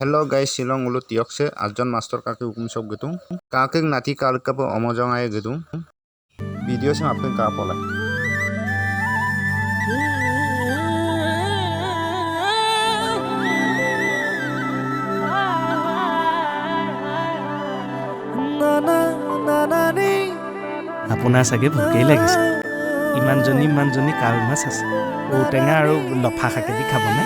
Hello guys, silong ulut tiokse ajon master kake hukum sok gitu. Kake nati kalka po omojong ay gitu. Video se apne ka pola. আপোনাৰ চাগে ভোকেই লাগিছে ইমানজনী কাল মাছ আছে ঔটেঙা আৰু লফা শাকেদি খাবনে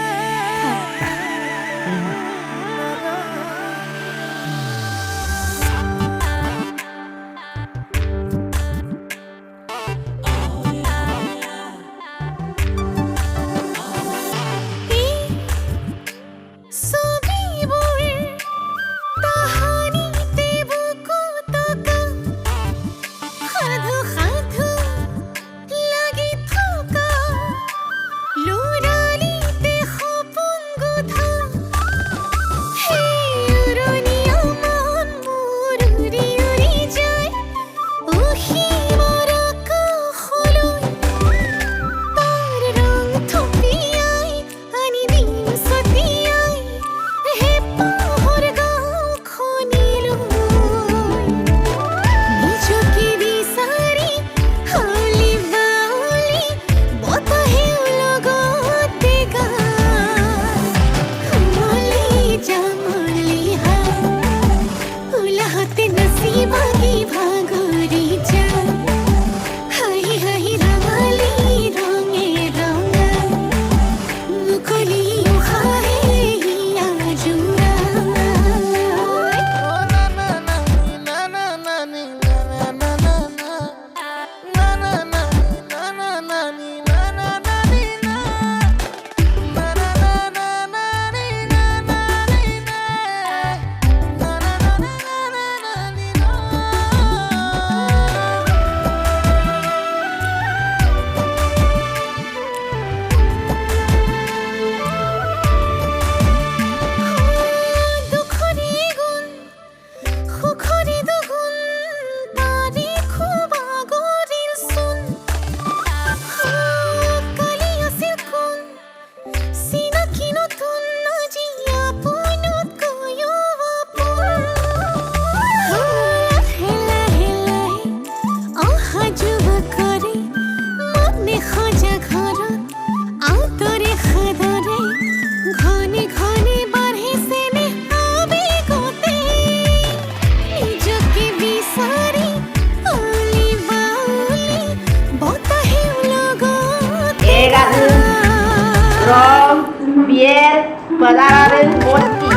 Biar pelajaran mesti.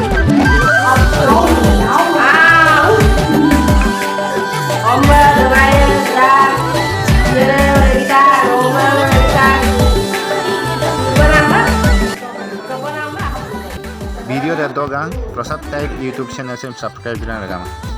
Video dan dogang, prosat type YouTube channel sem subscribe bilang agama.